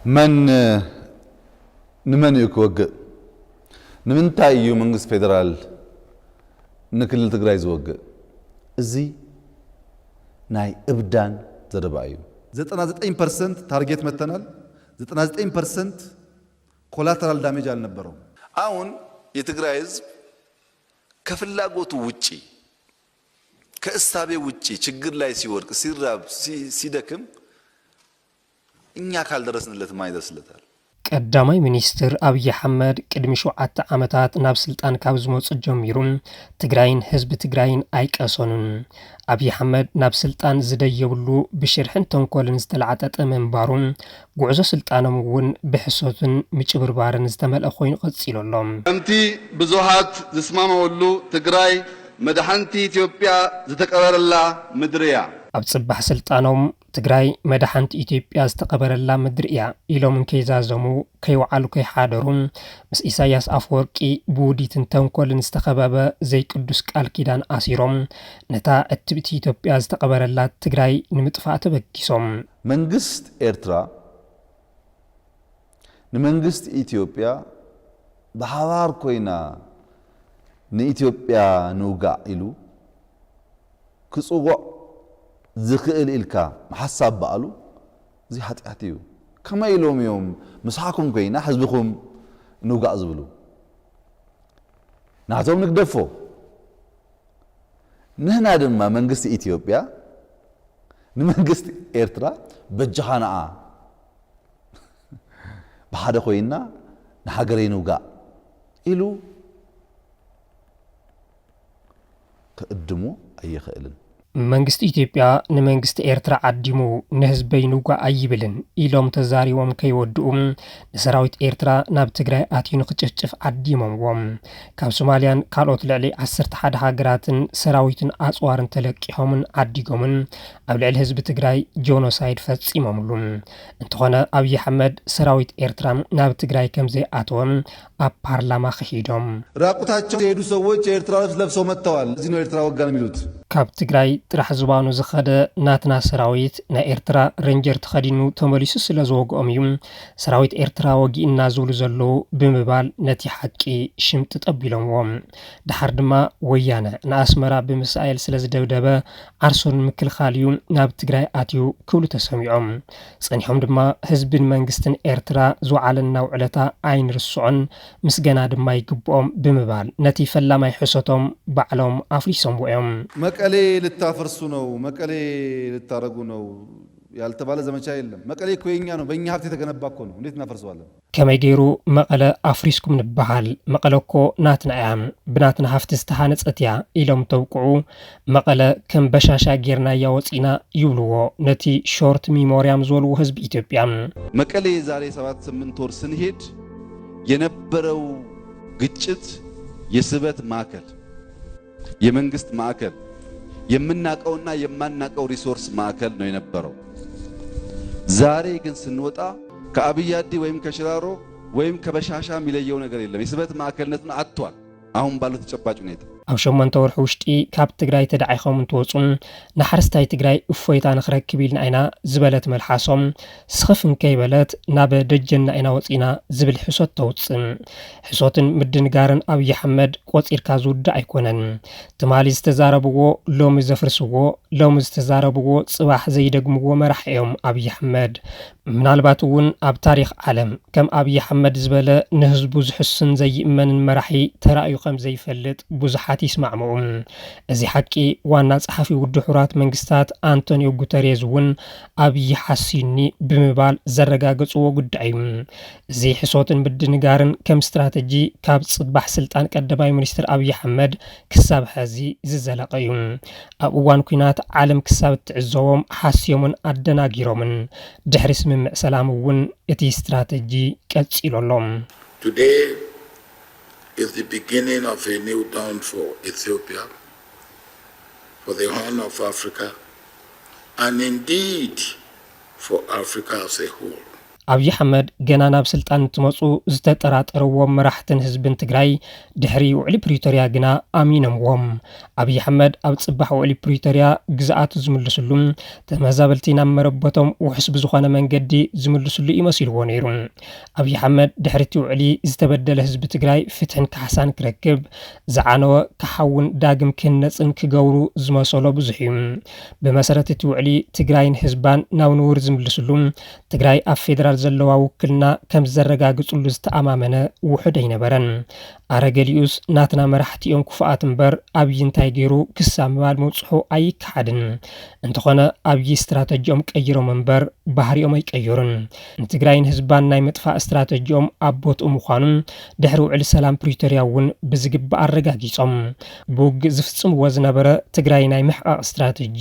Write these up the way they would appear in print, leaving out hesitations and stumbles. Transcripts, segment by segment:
من نمن يكوج نمن تايو منجس فيدرال نكل تجري زوج زي ناي إبدان زربايو 99% تارجت متنال 99% collateral damage አልነበረው አሁን የትግራይ ህዝብ ከፍላጎቱ ውጪ ከእሳቤ ውጪ ችግር ላይ ሲወድቅ ሲራብ ሲደክም እኛ ካልደረስንለት ማይደርስለታል ቀዳማይ ሚኒስትር አብይ አህመድ ቅድሚ 7 ዓመታት ናብ ስልጣን ካብ ዝመጹ ጀሚሩን ትግራይን ህዝብ ትግራይን አይቀሰኑን አብይ አህመድ ናብ ስልጣን ዝደየብሉ ብሽርሕን ተንኮልን ዝተለዓጠጠ መንባሩን ጉዕዞ ስልጣኖም እውን ብሕሶትን ምጭብርባርን ዝተመልአ ኮይኑ ቀጽሎሎም ከምቲ ብዙሃት ዝስማማውሉ ትግራይ መድሓንቲ ኢትዮጵያ ዝተቀበረላ ምድርያ ኣብ ጽባሕ ስልጣኖም ትግራይ መድሓንቲ ኢትዮጵያ ዝተቀበረላ ምድርያ ኢሎም ከይዛዘሙ ከይወዓሉ ከይሓደሩ ምስ ኢሳያስ አፈወርቂ ብውዲትን ተንኮልን ዝተኸበበ ዘይቅዱስ ቃል ኪዳን አሲሮም ነታ እትብቲ ኢትዮጵያ ዝተቀበረላ ትግራይ ንምጥፋእ ተበኪሶም መንግስት ኤርትራ ንመንግስት ኢትዮጵያ በሐዋር ኮይና ንኢትዮጵያ ንውጋ ኢሉ ክጽውዕ ዝኽእል ኢልካ محساب بقالو زي حتيو كما يلوم يوم مسحكم كوينا حزبكم نوقع زبلو نعتهم نقدفو نهنا دما منقست إثيوبيا نمنقست إيرترا بجهانا بحدا كوينا نحقري نوقع إلو كقدمو أي خيلن መንግስት ኢትዮጵያ ንመንግስት ኤርትራ አዲሙ ንህዝበይ ንውጋ አይብልን ኢሎም ተዛሪዎም ከይወድኡም ንሰራዊት ኤርትራ ናብ ትግራይ አቲኑ ክጭፍጭፍ አዲሞምዎም ካብ ሶማሊያን ካልኦት ልዕሊ 11 ሃገራትን ሰራዊትን አጽዋርን ተለቂሖምን አዲጎምን ኣብ ልዕሊ ህዝቢ ትግራይ ጆኖሳይድ ፈጺሞምሉ እንተኾነ አብይ አህመድ ሰራዊት ኤርትራ ናብ ትግራይ ከምዘይ አተወም ኣብ ፓርላማ ኸሂዶም ራቁታቸው የሄዱ ሰዎች ኤርትራ ልብስ ለብሰው መጥተዋል እዚህ ነው ኤርትራ ወጋን የሚሉት ካብ ትግራይ ጥራሕ ዝባኑ ዝኸደ ናትና ሰራዊት ናይ ኤርትራ ሬንጀር ተኸዲኑ ተመሊሱ ስለ ዝወግኦም እዩ ሰራዊት ኤርትራ ወጊእና ዝብሉ ዘለዉ ብምባል ነቲ ሓቂ ሽምጥ ጠቢሎምዎም ድሓር ድማ ወያነ ንኣስመራ ብምስኣኤል ስለ ዝደብደበ ዓርሶን ምክልኻል እዩ ናብ ትግራይ ኣትዩ ክብሉ ተሰሚዖም ጸኒሖም ድማ ህዝብን መንግስትን ኤርትራ ዝወዓለና ውዕለታ ኣይንርስዖን ምስገና ድማ ይግብኦም ብምባል ነቲ ፈላማይ ሕሶቶም ባዕሎም ኣፍሊሶም እዮም መቀሌ ልታፈርሱ ነው መቀሌ ልታረጉ ነው ያልተባለ ዘመቻ የለም መቀሌ እኮ የኛ ነው በእኛ ሀብት የተገነባ እኮ ነው እንዴት እናፈርሰዋለን ከመይ ገይሩ መቀለ አፍሪስኩም ንበሃል መቀለ እኮ ናትና እያም ብናትና ሀብት ዝተሃነጸት እያ ኢሎም ተውቅዑ መቀለ ከም በሻሻ ጌርና ያወፂና ይብልዎ ነቲ ሾርት ሚሞሪያም ዝወልዎ ህዝብ ኢትዮጵያ መቀሌ ዛሬ 7-8 ወር ስንሄድ የነበረው ግጭት የስበት ማዕከል የመንግስት ማዕከል የምናቀውና የማናቀው ሪሶርስ ማዕከል ነው የነበረው ዛሬ ግን ስንወጣ ከአብያዲ ወይም ከሽራሮ ወይም ከበሻሻ የሚለየው ነገር የለም የስበት ማዕከልነቱን አጥቷል አሁን ባለው ተጨባጭ ሁኔታ ኣብ 8 ወርሒ ውሽጢ ካብ ትግራይ ተዳዒኾም እንትወጹን ናሕርስታይ ትግራይ እፎይታ ንኽረክብ ኢልና ኢና ዝበለት መልሓሶም ስኽፍን ከይበለት ናብ ደጀና ኢና ወፂና ዝብል ሕሶት ተውፅእ ሕሶትን ምድንጋርን አብይ አህመድ ቆፂርካ ዝውዳእ ኣይኮነን ትማሊ ዝተዛረብዎ ሎሚ ዘፍርስዎ ሎሚ ዝተዛረብዎ ጽባሕ ዘይደግምዎ መራሕ እዮም አብይ አህመድ ምናልባት እውን ኣብ ታሪኽ ዓለም ከም አብይ አህመድ ዝበለ ንህዝቡ ዝሕስን ዘይእመንን መራሒ ተራእዩ ከም ዘይፈልጥ ብዙሓት ይስማዕምዑም እዚ ሓቂ ዋና ጸሓፊ ውድብ ሕቡራት መንግስታት አንቶኒዮ ጉተሬዝ እውን አብይ ሓሲኒ ብምባል ዘረጋገጽዎ ጉዳይ እዚ ሕሶትን ምድንጋርን ከም ስትራቴጂ ካብ ጽባሕ ስልጣን ቀዳማይ ሚኒስትር አብይ አህመድ ክሳብ ሕዚ ዝዘለቀ እዩ ኣብ እዋን ኩናት ዓለም ክሳብ ትዕዘቦም ሓስዮምን ኣደናጊሮምን ድሕሪ ስምምዕ ሰላም እውን እቲ ስትራቴጂ ቀጺሎሎም Today is the beginning of a new dawn for Ethiopia, for the Horn of Africa, and indeed for Africa as a whole. አብይ አህመድ ገና ናብ ስልጣን ትመጹ ዝተጠራጠርዎም መራሕትን ህዝብን ትግራይ ድሕሪ ውዕሊ ፕሪቶሪያ ግና አሚነምዎም አብይ አህመድ ኣብ ጽባሕ ውዕሊ ፕሪቶሪያ ግዛኣቱ ዝምልስሉ ተመዛበልቲ ናብ መረበቶም ውሕስ ብዝኾነ መንገዲ ዝምልስሉ ይመስልዎ ነይሩ አብይ አህመድ ድሕሪ ውዕሊ ዝተበደለ ህዝቢ ትግራይ ፍትሕን ካሕሳን ክረክብ ዝዓነወ ካሓውን ዳግም ክነጽን ክገብሩ ዝመሰሎ ብዙሕ እዩ ብመሰረት እቲ ውዕሊ ትግራይን ህዝባን ናብ ንውር ዝምልስሉ ትግራይ ኣብ ፌደራል ዘለዋ ውክልና ከም ዘረጋግጽሉ ዝተኣማመነ ውሕድ ኣይነበረን ኣረገሊኡስ ናትና መራሕቲኦም ክፉኣት እምበር ኣብይ እንታይ ገይሩ ክሳምባል መውጽሑ ኣይከሓድን እንተኾነ ኣብይ ስትራቴጂኦም ቀይሮም እምበር ባህሪኦም ኣይቀይሩን ንትግራይን ህዝባን ናይ መጥፋእ ስትራቴጂኦም ኣቦትኡ ምዃኑ ድሕሪ ውዕሊ ሰላም ፕሪቶሪያ እውን ብዝግባእ ኣረጋጊጾም ብውግእ ዝፍጽምዎ ዝነበረ ትግራይ ናይ ምሕቃቕ ስትራቴጂ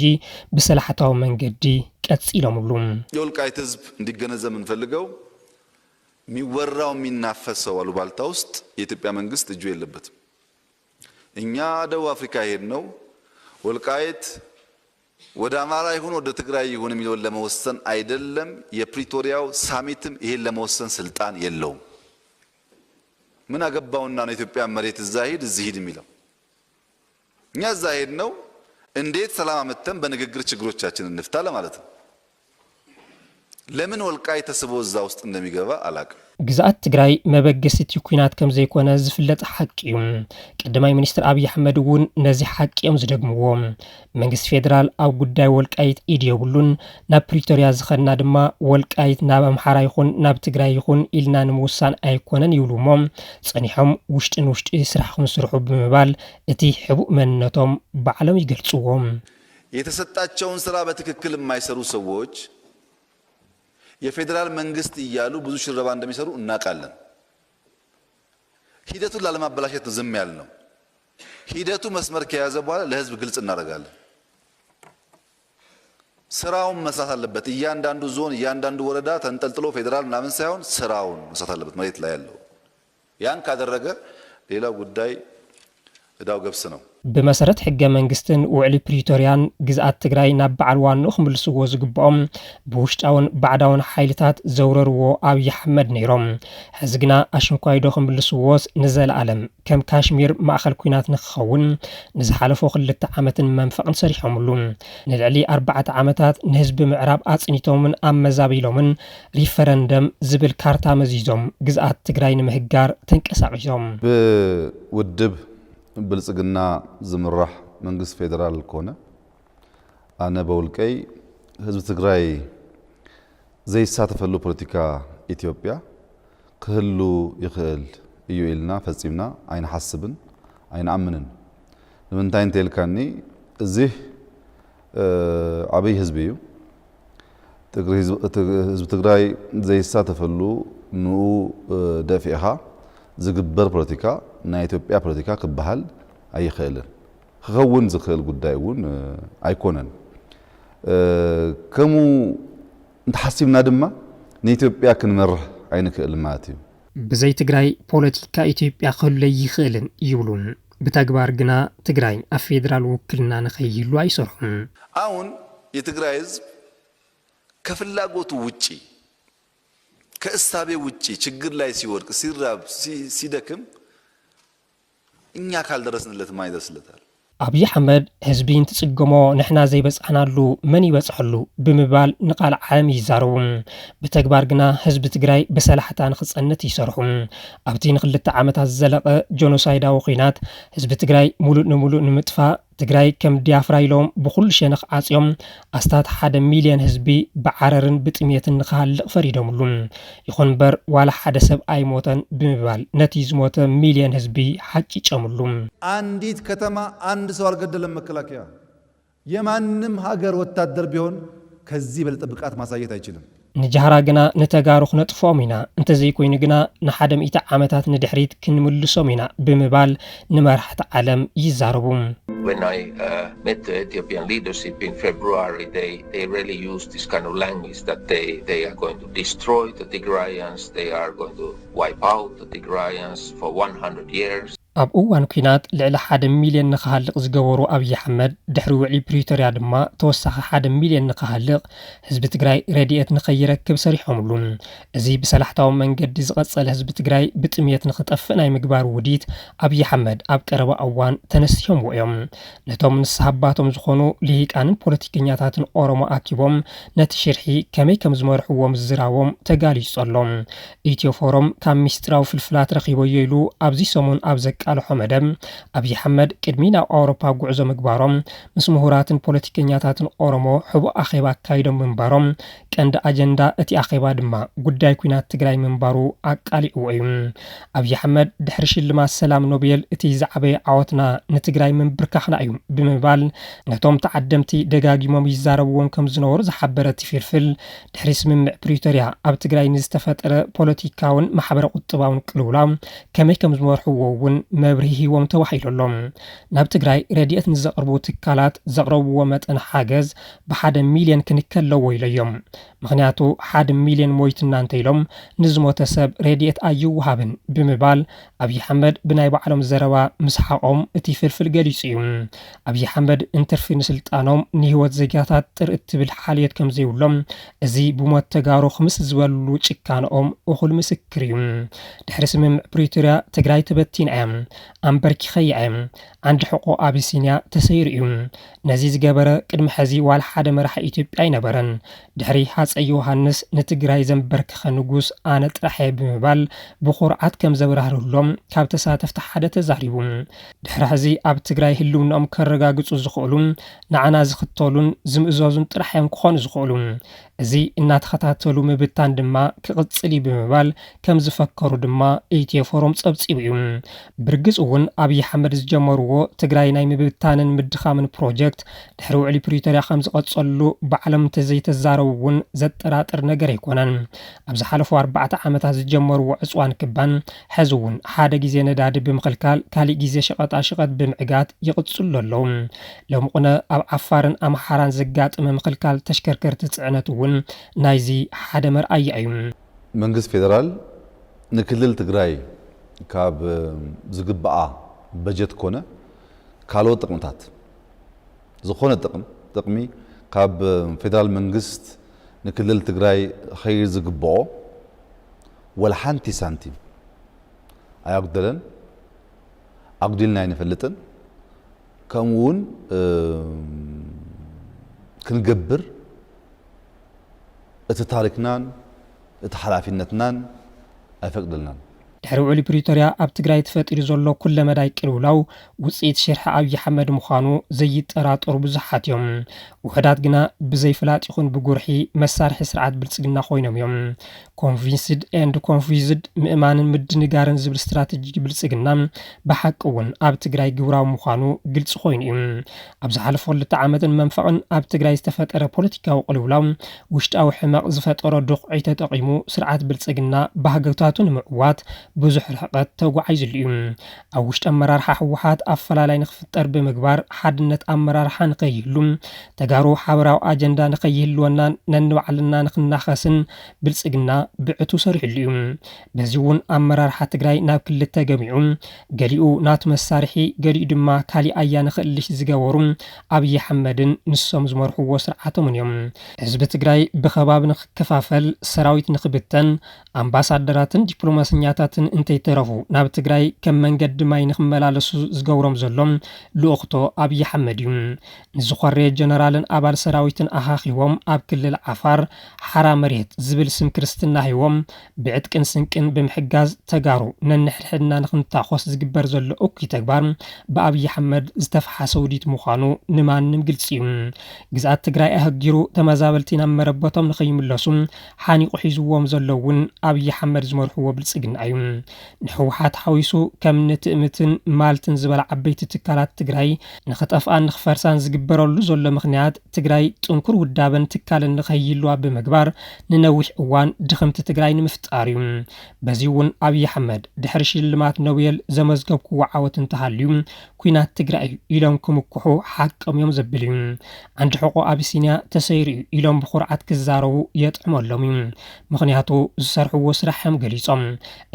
ብሰላሕታዊ መንገዲ ቀጽኢሎምሉ የወልቃይት ህዝብ እንዲገነዘብ እንፈልገው ሚወራው ሚናፈሰው አሉባልታ ውስጥ የኢትዮጵያ መንግስት እጁ የለበትም እኛ ደቡብ አፍሪካ ሄድነው ወልቃይት ወደ አማራ ይሁን ወደ ትግራይ ይሁን የሚለው ለመወሰን አይደለም የፕሪቶሪያው ሳሚትም ይሄን ለመወሰን ስልጣን የለውም ምን አገባውና ነው ኢትዮጵያ መሬት እዛ ሄድ እዚህ ሄድ የሚለው እኛ እዛ ሄድነው እንዴት ሰላም አመተን በንግግር ችግሮቻችን እንፍታ ለማለት ነው ለምን ወልቃይት ተስቦ እዛ ውስጥ እንደሚገባ አላቅም ግዛት ትግራይ መበገስቲ ኩናት ከም ዘይኮነ ዝፍለጥ ሐቂ እዩ ቀዳማይ ሚኒስትር አብይ አህመድ እውን ነዚ ሐቂኦም ዝደግምዎ መንግስት ፌደራል ኣብ ጉዳይ ወልቃይት ኢድየብሉን ናብ ፕሪቶሪያ ዝኸና ድማ ወልቃይት ናብ አምሓራ ይኹን ናብ ትግራይ ይኹን ኢልና ንምውሳን ኣይኮነን ይብሉሞ ጸኒሖም ውሽጥን ውሽጢ ስራሕኩም ስርሑ ብምባል እቲ ሕቡእ መንነቶም ባዕሎም ይገልጽዎም የተሰጣቸውን ስራ በትክክል የማይሰሩ ሰዎች የፌደራል መንግስት ይያሉ ብዙ ሽረባ እንደሚሰሩ እናቃለን ሂደቱን ላለማበላሸት ዝም ያልነው ሂደቱ መስመር ከያዘ በኋላ ለህዝብ ግልጽ እናደርጋለን ስራውን መስራት አለበት እያንዳንዱ ዞን እያንዳንዱ ወረዳ ተንጠልጥሎ ፌደራል ምናምን ሳይሆን ስራውን መስራት አለበት መሬት ላይ ያለው ያን ካደረገ ሌላው ጉዳይ እዳው ገብስ ነው بمسارات حجة منجستن وعلي بريتوريان جزءات تجري نبع الوان نخم بالسوق زجبام بوشت أون بعدون حيلتات زورر وأبي أحمد نيرم حزقنا عشان قايد خم بالسوق نزل علم كم كاشمير مع خل كينات نخون نزح على فوق اللي تعمت منفق صريح عملون نلعلي 4 عامات نهزب معراب أتصنيتهم من أم زابيلهم ريفرندم زبل كارتا مزيزهم جزءات تجري نمهجار تنكسعهم بودب بلصقنا زمرح منجس فيدرال كونه انا بقولكي حزب تግራይ ዘይሳተፈሉ ፖለቲካ ኢትዮጵያ ክህሉ ይኽእል እዩ ኢልና ፈጺምና አይን ሐስብን አይን አምንን ለምንታይ እንተልካኒ እዚህ አብይ ህዝብ እዩ ህዝብ ትግራይ ዘይሳተፈሉ ኑ ደፊኻ ዝግበር ፖለቲካ ናይ ኢትዮጵያ ፖለቲካ ክበሃል ኣይኽእልን ክኸውን ዝኽእል ጉዳይ እውን ኣይኮነን ከሙ እንተሓሲብና ድማ ንኢትዮጵያ ክንመርሕ ኣይንክእል ማለት እዩ ብዘይ ትግራይ ፖለቲካ ኢትዮጵያ ክህሉ ይኽእልን ይብሉን ብተግባር ግና ትግራይ ኣብ ፌደራል ውክልና ንኸይሉ ኣይሰርሑን አሁን የትግራይ ህዝብ ከፍላጎቱ ውጪ ከእሳቤ ውጪ ችግር ላይ ሲወድቅ ሲራብ ሲደክም እኛ ካልደረስንለት ማን ይደርስለታል አብይ አህመድ ህዝቢን ተጽገሞ ንሕና ዘይበጽሐናሉ መን ይበጽሐሉ ብምባል ንቃል ዓለም ይዛረቡ በተግባር ግና ህዝብ ትግራይ በሰላሕታ ንኽጸነት ይሰርሑ ኣብቲ ንክልተ ዓመታት ዘለቀ ጆኖሳይዳዊ ኺናት ህዝብ ትግራይ ሙሉእ ንምጥፋ ትግራይ ከም ዲያፍራ ኢሎም ብኩሉ ሸነኽ ዓጽዮም ኣስታት 1 ሚልዮን ህዝቢ ብዓረርን ብጥሜትን ንኽሃልቕ ፈሪዶምሉ ይኹን በር ዋላ ሓደ ሰብ ኣይሞተን ብምባል ነቲ ዝሞተ ሚልዮን ህዝቢ ሓቂጨምሉ አንዲት ከተማ አንድ ሰው አልገደለም መከላከያ የማንም ሀገር ወታደር ቢሆን ከዚህ በለጠ ብቃት ማሳየት አይችልም ንጃሃራ ግና ነተጋሩ ክነጥፎም ኢና እንተዘይ ኮይኑ ግና ንሓደ 100 ዓመታት ንድሕሪት ክንምልሶም ኢና ብምባል ንመራሕቲ ዓለም ይዛረቡ When I met the Ethiopian leadership in February, they really used this kind of language that they are going to destroy the Tigrayans, they are going to wipe out the Tigrayans for 100 years. ኣብ እዋን ኩናት ልዕሊ 1 ሚልዮን ንኽሃልቕ ዝገበሩ ኣብይ ኣሕመድ ድሕሪ ውዕሊ ፕሪቶርያ ድማ ተወሳኺ 1 ሚልዮን ንኽሃልቕ ህዝቢ ትግራይ ረድኤት ንኸይረክብ ሰሪሖምሉ እዚ ብሰላሕታዊ መንገዲ ዝቐጸለ ህዝቢ ትግራይ ብጥምየት ንኽጠፍእ ናይ ምግባር ውዲት ኣብይ ኣሕመድ ኣብ ቀረባ እዋን ተነስዮም እዮም ነቶም ንስሓ ኣባቶም ዝኾኑ ልሂቃንን ፖለቲከኛታትን ኦሮሞ ኣኪቦም ነቲ ሽርሒ ከመይ ከም ዝመርሕዎም ዝዝራቦም ተጋሊጹ ኣሎ ኢትዮ ፎረም ካብ ሚስጥራዊ ፍልፍላት ረኺቦዮ ኢሉ ኣብዚ ሰሙን ኣብ ቃልሖ መደብ ኣብይ ኣሕመድ ቅድሚ ናብ ኣውሮፓ ጉዕዞ ምግባሮም ምስ ምሁራትን ፖለቲከኛታትን ኦሮሞ ሕቡእ ኣኼባ ኣካይዶም ምንባሮም ቀንዲ ኣጀንዳ እቲ ኣኼባ ድማ ጉዳይ ኩናት ትግራይ ምንባሩ ኣቃሊዕዎ እዩ ኣብይ ኣሕመድ ድሕሪ ሽልማት ሰላም ኖቤል እቲ ዝዓበየ ዓወትና ንትግራይ ምንብርካኽና እዩ ብምባል ነቶም ተዓደምቲ ደጋጊሞም ይዛረብዎም ከም ዝነበሩ ዝሓበረ እቲ ፍልፍል ድሕሪ ስምምዕ ፕሪቶርያ ኣብ ትግራይ ንዝተፈጠረ ፖለቲካውን ማሕበረ ቁጥባውን ቅልውላው ከመይ ከም ዝመርሕዎ እውን መብርሂ ሂቦም ተዋሂሎሎም ናብ ትግራይ ረድኤት ንዘቕርቡ ትካላት ዘቕረብዎ መጠን ሓገዝ ብ1 ሚልዮን ክንከለዎ ኢለዮም ምክንያቱ 1 ሚልዮን ሞይትና እንተኢሎም ንዝሞተ ሰብ ረድኤት ኣይውሃብን ብምባል ኣብይ ኣሕመድ ብናይ ባዕሎም ዘረባ ምስሓቆም እቲ ፍልፍል ገሊጹ እዩ ኣብይ ኣሕመድ እንትርፊ ንስልጣኖም ንህይወት ዜጋታት ጥርኢ ትብል ሓልየት ከም ዘይብሎም እዚ ብሞት ተጋሩ ክምስ ዝበሉ ጭካንኦም እኹል ምስክር እዩ ድሕሪ ስምምዕ ፕሪቶርያ ትግራይ ተበቲና እያ ኣንበርኪኸ እያ ዓንዲ ሕቆ ኣቢሲንያ ተሰይሩ እዩ ነዚ ዝገበረ ቅድሚ ሕዚ ዋላ ሓደ መራሒ ኢትዮጵያ ኣይነበረን ድሕሪ ሃፀይ ዮሃንስ ንትግራይ ዘንበርክኸ ንጉስ ኣነ ጥራሕ ብምባል ብኹርዓት ከም ዘብራህርሎም ካብ ተሳተፍቲ ሓደ ተዛሪቡ ድሕሪ ሕዚ ኣብ ትግራይ ህልውናኦም ከረጋግጹ ዝኽእሉ ንዓና ዝኽተሉን ዝምእዘዙን ጥራሕዮም ክኾኑ ዝኽእሉ እዚ እናተኸታተሉ ምብታን ድማ ክቕጽል ብምባል ከም ዝፈከሩ ድማ ኢትዮ ፎረም ጸብጺቡ እዩ ብርግጽ እውን ኣብይ ኣሕመድ ዝጀመርዎ ትግራይ ናይ ምብታንን ምድኻምን ፕሮጀክት ድሕሪ ውዕሊ ፕሪቶርያ ከም ዝቐጸሉ ብዓለም ተዘይተዛረቡ እውን ዘጠራጥር ነገር ኣይኮነን ኣብ ዝሓለፉ 4 ዓመታት ዝጀመርዎ ዕጽዋን ክባን ሕዚ እውን ሓደ ግዜ ነዳዲ ብምኽልካል ካሊእ ግዜ ሸቐጣ ሸቐጥ ብምዕጋት ይቕጽሉ ኣለዉ ሎምቁነ ኣብ ዓፋርን ኣምሓራን ዘጋጥመ ምኽልካል ተሽከርከርቲ ጽዕነት እውን ናይዚ ሓደ መርኣይ እዩ መንግስት ፌደራል ንክልል ትግራይ ካብ ዝግባኣ በጀት ኮነ ካልኦት ጥቅምታት ዝኾነ ጥቅሚ ካብ ፌደራል መንግስት ንክልል ትግራይ ኸይር ዝግብኦ ወላ ሓንቲ ሳንቲም ኣያጉደለን ኣጉዲልና ኣይንፈልጥን ከምኡውን ክንገብር እቲ ታሪክናን እቲ ሓላፊነትናን ኣይፈቅድልናን ድሕሪ ውዕሊ ፕሪቶርያ ኣብ ትግራይ ተፈጢሩ ዘሎ ኩለ መዳይ ቅልውላው ውፅኢት ሽርሒ ኣብይ ኣሕመድ ምዃኑ ዘይጠራጠሩ ብዙሓት እዮም ውሕዳት ግና ብዘይፍላጥ ይኹን ብጉርሒ መሳርሒ ስርዓት ብልጽግና ኮይኖም እዮም ኮንቪንስድ ኤንድ ኮንፊዝድ ምእማንን ምድንጋርን ዝብል ስትራቴጂ ብልጽግና ብሓቂ እውን ኣብ ትግራይ ግብራዊ ምዃኑ ግልጽ ኮይኑ እዩ ኣብ ዝሓለፈ 2 ዓመትን መንፈቕን ኣብ ትግራይ ዝተፈጠረ ፖለቲካዊ ቅልውላው ውሽጣዊ ሕማቕ ዝፈጠሮ ድቑዒ ተጠቒሙ ስርዓት ብልጽግና ባህገታቱ ንምዕዋት ብዙሕ ርሕቀት ተጓዒዙሉ እዩ ኣብ ውሽጢ ኣመራርሓ ሕወሓት ኣፈላላይ ንኽፍጠር ብምግባር ሓድነት ኣመራርሓ ንኸይህሉ ተጋሩ ሓበራዊ ኣጀንዳ ንኸይህልወና ነንባዕልና ንኽናኸስን ብልጽግና ብዕቱ ሰሪሕሉ እዩ በዚ እውን ኣመራርሓ ትግራይ ናብ ክልተ ገሚዑ ገሊኡ ናቱ መሳርሒ ገሊኡ ድማ ካሊእ ኣያ ንኽእልሽ ዝገበሩ ኣብይ ኣሕመድን ንሶም ዝመርሕዎ ስርዓቶም እዮም ህዝቢ ትግራይ ብኸባቢ ንኽከፋፈል ሰራዊት ንኽብተን ኣምባሳደራትን ዲፕሎማስኛታትን እንተይተረፉ ናብ ትግራይ ከም መንገዲ ማይ ንኽመላለሱ ዝገብሮም ዘሎም ልኡኽቶ ኣብይ ኣሕመድ እዩ ንዝኾረየ ጀነራልን ኣባል ሰራዊትን ኣኻኺቦም ኣብ ክልል ዓፋር ሓራ መሬት ዝብል ስም ክርስትና ሂቦም ብዕጥቅን ስንቅን ብምሕጋዝ ተጋሩ ነንሕድሕድና ንኽንታኾስ ዝግበር ዘሎ እኩይ ተግባር ብኣብይ ኣሕመድ ዝተፈሓሰ ውዲት ምዃኑ ንማንም ግልጽ እዩ ግዝኣት ትግራይ ኣህጊሩ ተመዛበልቲ ናብ መረበቶም ንኸይምለሱ ሓኒቑ ሒዝዎም ዘሎ እውን ኣብይ ኣሕመድ ዝመርሕዎ ብልጽግና እዩ ንሕወሓት ሓዊሱ ከም ንትእምትን ማልትን ዝበላ ዓበይቲ ትካላት ትግራይ ንኽጠፍኣን ንኽፈርሳን ዝግበረሉ ዘሎ ምኽንያት ትግራይ ጥንኩር ውዳበን ትካልን ንኸይህልዋ ብምግባር ንነዊሕ እዋን ድኽምቲ ትግራይ ንምፍጣር እዩ በዚ እውን ኣብይ ኣሕመድ ድሕሪ ሽልማት ኖቤል ዘመዝገብክዎ ዓወት እንተሃልዩ ኩናት ትግራይ ኢሎም ክምክሑ ሓቆም እዮም ዘብል እዩ ዓንዲ ሕቆ ኣቢሲንያ ተሰይሩ ኢሎም ብኹርዓት ክዛረቡ የጥዕመሎም እዩ ምኽንያቱ ዝሰርሕዎ ስራሕ እዮም ገሊፆም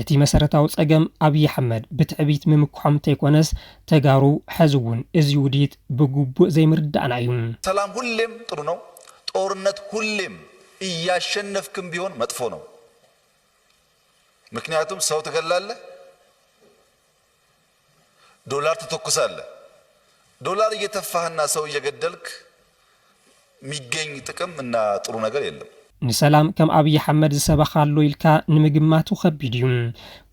እቲ መሰረታዊ ጸገም አብይ አሕመድ ብትዕቢት ምምክሖም ተይኮነስ ተጋሩ ሐዝውን እዚ ውዲት በጉቡእ ዘይምርዳእና እዩ ሰላም ሁሌም ጥሩ ነው ጦርነት ሁሌም እያሸነፍክም ቢሆን መጥፎ ነው ምክንያቱም ሰው ትገላለህ ዶላር ትተኩሳለህ ዶላር እየተፋህና ሰው እየገደልክ ሚገኝ ጥቅም እና ጥሩ ነገር የለም ንሰላም ከም አብይ አሕመድ ዝሰበኻሉ ኢልካ ንምግማቱ ከቢድ እዩ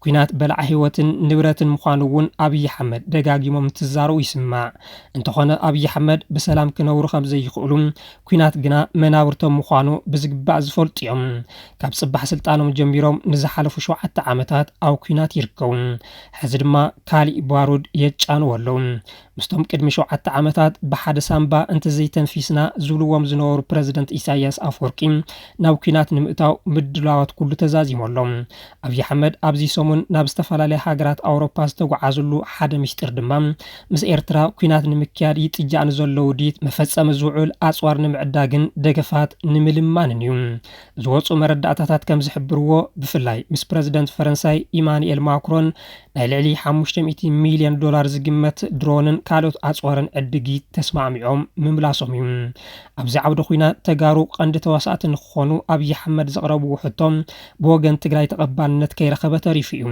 ኩናት በልዓ ህይወትን ንብረትን ምዃኑውን አብይ አሕመድ ደጋጊሞም ትዛረው ይስማዕ እንተኾነ አብይ አሕመድ በሰላም ክነብሩ ከም ዘይኽእሉ ኩናት ግና መናብርቶም ምዃኑ ብዝግባእ ዝፈልጡ እዮም ካብ ጽባሕ ስልጣኖም ጀሚሮም ንዝሓለፉ 7 ዓመታት ኣብ ኩናት ይርከቡ ሕዚ ድማ ካሊእ ባሩድ የጫኑ ኣለዉ ምስቶም ቅድሚ 7 ዓመታት ብሓደ ሳምባ እንተዘይተንፊስና ዝብልዎም ዝነበሩ ፕረዚደንት ኢሳያስ አፈወርቂ ናብ ኩናት ንምእታው ምድላዋት ኩሉ ተዛዚሞሎም አብይ አሕመድ ኣብዚ ሰሙን ናብ ዝተፈላለዩ ሃገራት አውሮፓ ዝተጓዓዙሉ ሓደ ምስጢር ድማ ምስ ኤርትራ ኩናት ንምክያድ ይጥጃን ዘለው ዲት መፈጸም ዝውዕል ኣጽዋር ንምዕዳግን ደገፋት ንምልማንን እዩ ዝወጹ መረዳእታታት ከም ዝሕብርዎ ብፍላይ ምስ ፕረዚደንት ፈረንሳይ ኢማኑኤል ማክሮን ናይ ልዕሊ 500 ሚልዮን ዶላር ዝግመት ድሮንን ካልኦት ኣጽዋርን ዕድጊት ተስማዕሚዖም ምምላሶም እዩ ኣብዚ ዓውደ ኩናት ተጋሩ ቀንዲ ተዋሳእቲ ንኽኾኑ አብይ አሕመድ ዘቕረብዎ ሕቶም ብወገን ትግራይ ተቐባልነት ከይረኸበ ተሪፉ እዩ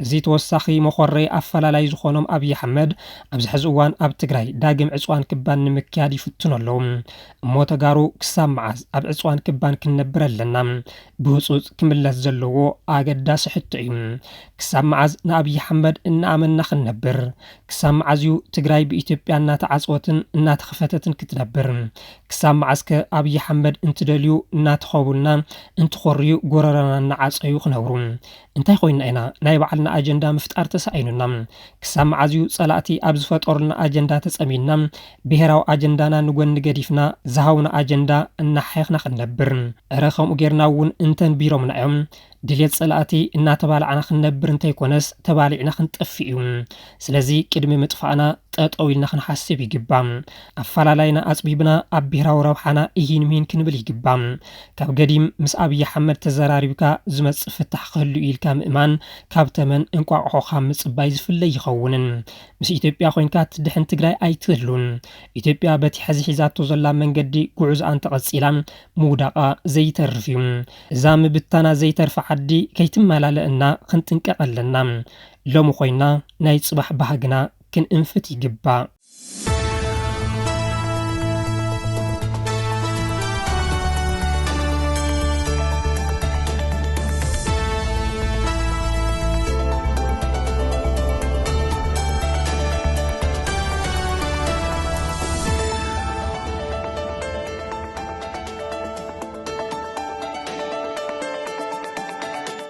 እዚ ተወሳኺ መኾረይ ኣፈላላይ ዝኾኖም አብይ አሕመድ ኣብዚ ሕዚ እዋን ኣብ ትግራይ ዳግም ዕጽዋን ክባን ንምክያድ ይፍትኑ ኣለዉ እሞ ተጋሩ ክሳብ መዓዝ ኣብ ዕጽዋን ክባን ክንነብር ኣለና ብህፁፅ ክምለስ ዘለዎ ኣገዳሲ ሕቶ እዩ ክሳብ መዓዝ ንአብይ አሕመድ እናኣመና ክንነብር ክሳብ መዓዝ እዩ ትግራይ ብኢትዮጵያ እናተዓጽወትን እናተኸፈተትን ክትነብር ክሳብ መዓዝ ከ አብይ አሕመድ እንትደልዩ እናተኸቡልና እንትኾርዩ ጎረረና እናዓጸዩ ክነብሩ እንታይ ኮይና ኢና ናይ ባዕልና አጀንዳ ምፍጣር ተሳኢኑና ክሳብ መዓዝ እዩ ጸላእቲ ኣብ ዝፈጠሩና አጀንዳ ተጸሚና ብሄራዊ አጀንዳና ንጎን ገዲፍና ዝሃውና አጀንዳ እናሓይኽና ክንነብር እረ ከምኡ ጌርና እውን እንተንቢሮምና እዮም ድልየት ጸላእቲ እናተባልዓና ክንነብር እንተይኮነስ ተባሊዕና ክንጠፍእ እዩ ስለዚ ቅድሚ ምጥፋእና ጠጠው ኢልና ክንሓስብ ይግባም ኣፈላላይና ኣጽቢብና ኣብ ብሄራዊ ረብሓና ይሂንሚን ክንብል ይግባም ካብ ገዲም ምስ አብይ አሕመድ ተዘራሪብካ ዝመጽእ ፍታሕ ክህሉ ኢልካ ምእማን ካብ ተመን እንቋቑሖኻ ምጽባይ ዝፍለይ ይኸውንን ምስ ኢትዮጵያ ኮይንካ ትድሕን ትግራይ ኣይትህሉን ኢትዮጵያ በቲ ሕዚ ሒዛቶ ዘላ መንገዲ ጉዕዛኣን ተቐጺላ ምውዳቓ ዘይተርፍ እዩ እዛ ምብታና ዘይተርፍ ዓዲ ከይትመላለአና ክንጥንቀቕ ኣለና ሎሚ ኮይና ናይ ጽባሕ ባህግና ክንእንፍት ይግባ